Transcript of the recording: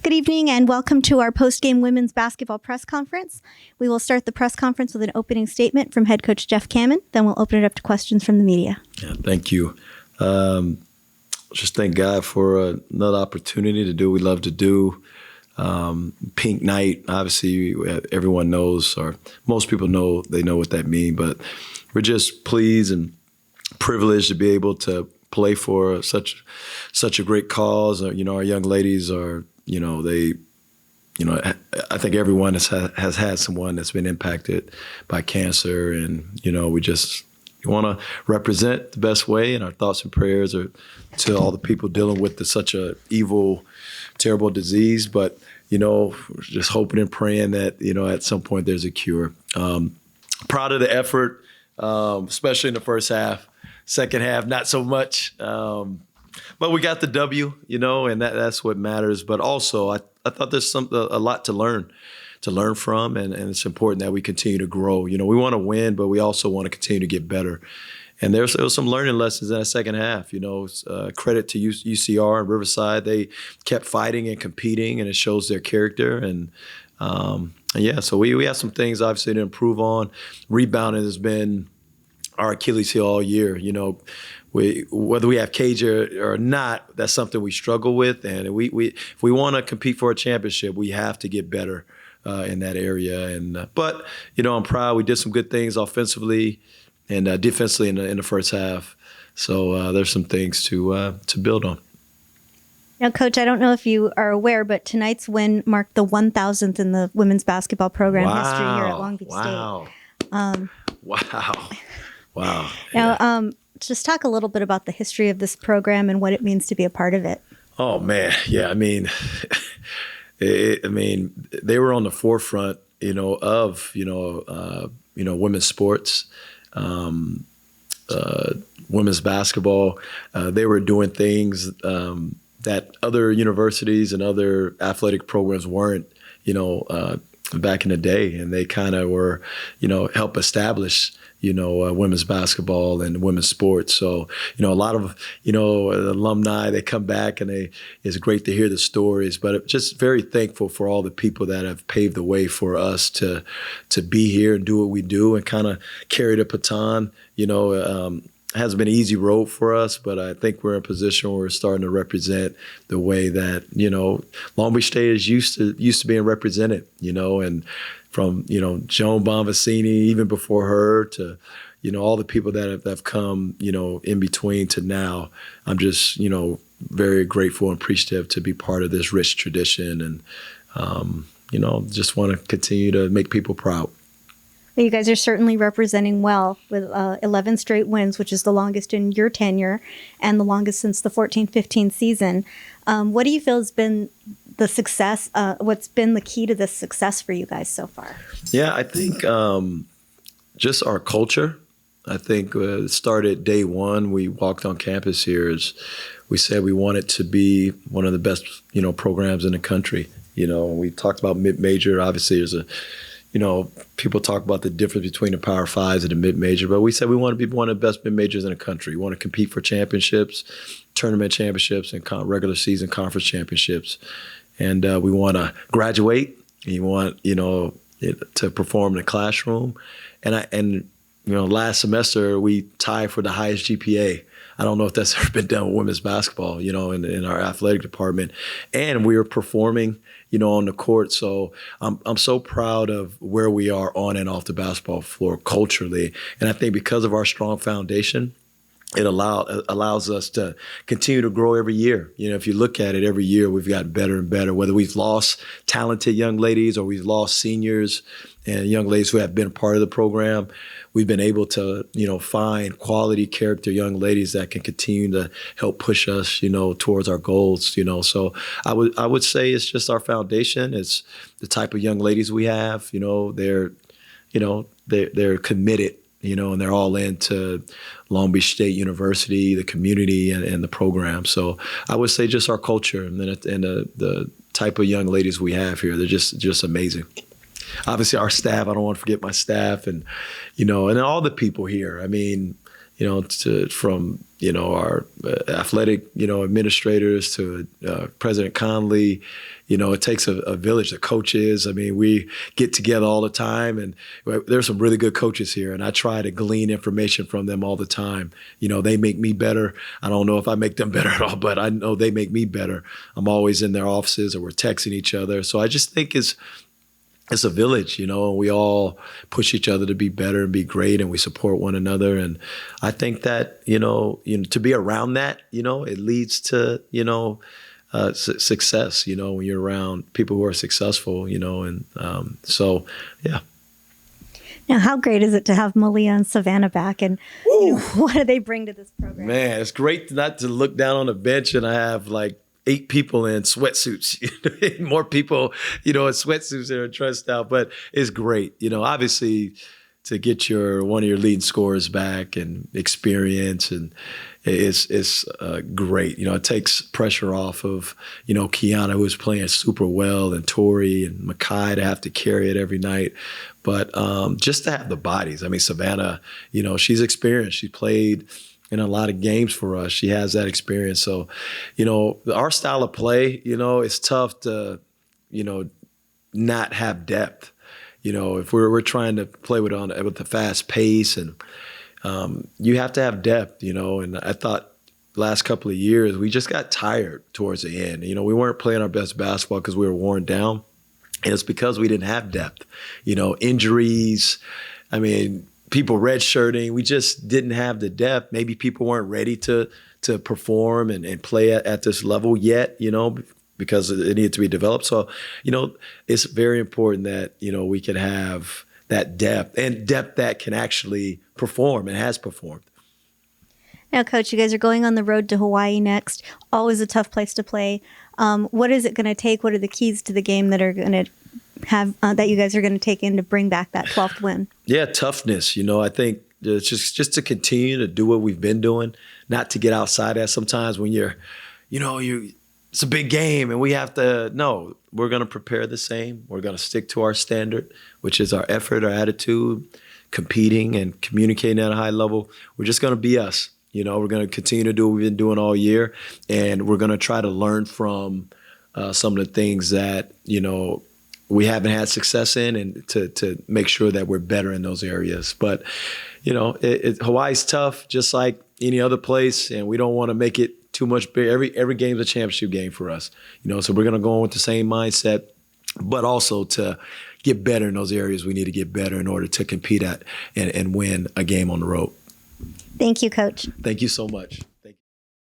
Good evening and welcome to our post-game women's basketball press conference. We will start the press conference with an opening statement from head coach Jeff Kamen. Then we'll open it up to questions from the media. Yeah, thank you. Just thank God for another opportunity to do what we love to do. Pink Night, obviously everyone knows, or most people know, they know what that means, but we're just pleased and privileged to be able to play for such a great cause. Our young ladies are, I think everyone has had someone that's been impacted by cancer, and we want to represent the best way, and our thoughts and prayers are to all the people dealing with such a evil, terrible disease. But just hoping and praying that at some point there's a cure. Proud of the effort, especially in the first half. Second half, not so much. But we got the W, and that's what matters. But also, I thought there's a lot to learn from, and it's important that we continue to grow. We want to win, but we also want to continue to get better. And there was some learning lessons in that second half. Credit to UCR and Riverside. They kept fighting and competing, and it shows their character. So we have some things obviously to improve on. Rebounding has been our Achilles heel all year. Whether we have cage or not, that's something we struggle with. And if we want to compete for a championship, we have to get better in that area. But I'm proud. We did some good things offensively and defensively in the first half. So there's some things to build on. Now, Coach, I don't know if you are aware, but tonight's win marked the 1,000th in the women's basketball program history here at Long Beach State. Wow. Now, just talk a little bit about the history of this program and what it means to be a part of it. Oh, man. Yeah, they were on the forefront, of, women's sports, women's basketball. They were doing things that other universities and other athletic programs weren't, back in the day. And they kind of were, help establish women's basketball and women's sports. So, a lot of, alumni, they come back and it's great to hear the stories, but just very thankful for all the people that have paved the way for us to be here and do what we do and kind of carry the baton. It hasn't been an easy road for us, but I think we're in a position where we're starting to represent the way that, Long Beach State is used to being represented, and from, Joan Bonvicini, even before her, to, all the people that have come, in between to now. I'm just, very grateful and appreciative to be part of this rich tradition, and, just want to continue to make people proud. You guys are certainly representing well with 11 straight wins, which is the longest in your tenure and the longest since the 14-15 season. What do you feel has been the success? What's been the key to this success for you guys so far? Yeah, I think just our culture. I think it started day one. We walked on campus here. We said we wanted to be one of the best, programs in the country. We talked about mid-major. Obviously, there's people talk about the difference between the Power Fives and the mid-major, but we said we want to be one of the best mid-majors in the country. We want to compete for championships, tournament championships, and regular season conference championships. And we want to graduate. And you want, to perform in the classroom. And last semester we tied for the highest GPA. I don't know if that's ever been done with women's basketball, in our athletic department. And we were performing, on the court. So I'm so proud of where we are on and off the basketball floor culturally. And I think because of our strong foundation, it allows us to continue to grow every year. If you look at it, every year we've gotten better and better, whether we've lost talented young ladies or we've lost seniors and young ladies who have been a part of the program. We've been able to, find quality character young ladies that can continue to help push us, towards our goals, So I would say it's just our foundation. It's the type of young ladies we have, they're committed, and they're all into Long Beach State University, the community, and the program. So I would say just our culture and the type of young ladies we have here. They're just amazing. Obviously, our staff. I don't want to forget my staff, and and all the people here. from our athletic administrators to President Conley. It takes a village. The coaches. I mean, we get together all the time, and there's some really good coaches here, and I try to glean information from them all the time. They make me better. I don't know if I make them better at all, but I know they make me better. I'm always in their offices, or we're texting each other. So I just think it's a village, and we all push each other to be better and be great, and we support one another. And I think that, to be around that, it leads to, success, when you're around people who are successful, and so, yeah. Now, how great is it to have Malia and Savannah back, and what do they bring to this program? Man, it's great not to look down on the bench and I have like 8 people in sweatsuits, more people, in sweatsuits that are dressed out, but it's great. Obviously to get one of your leading scorers back and experience, and it's great. It takes pressure off of, Kiana, who's playing super well, and Tori and Makai to have to carry it every night. But just to have the bodies. I mean, Savannah, she's experienced. She played in a lot of games for us. She has that experience. So, our style of play, it's tough to, not have depth. If we're trying to play with the fast pace, and you have to have depth, and I thought last couple of years, we just got tired towards the end. We weren't playing our best basketball because we were worn down. And it's because we didn't have depth, injuries. I mean, people redshirting. We just didn't have the depth. Maybe people weren't ready to perform and play at this level yet, because it needed to be developed. So, it's very important that, we can have that depth, and depth that can actually perform and has performed. Now, Coach, you guys are going on the road to Hawaii next. Always a tough place to play. What is it going to take? What are the keys to the game that are going to have that you guys are going to take in to bring back that 12th win? Yeah, toughness. I think just to continue to do what we've been doing, not to get outside that. Sometimes when it's a big game and we have to. No, we're going to prepare the same. We're going to stick to our standard, which is our effort, our attitude, competing and communicating at a high level. We're just going to be us. We're going to continue to do what we've been doing all year, and we're going to try to learn from some of the things that, we haven't had success in, and to make sure that we're better in those areas. But, Hawaii's tough, just like any other place, and we don't want to make it too much big. Every game's a championship game for us, so we're going to go on with the same mindset, but also to get better in those areas we need to get better in order to compete at and win a game on the road. Thank you, Coach. Thank you so much.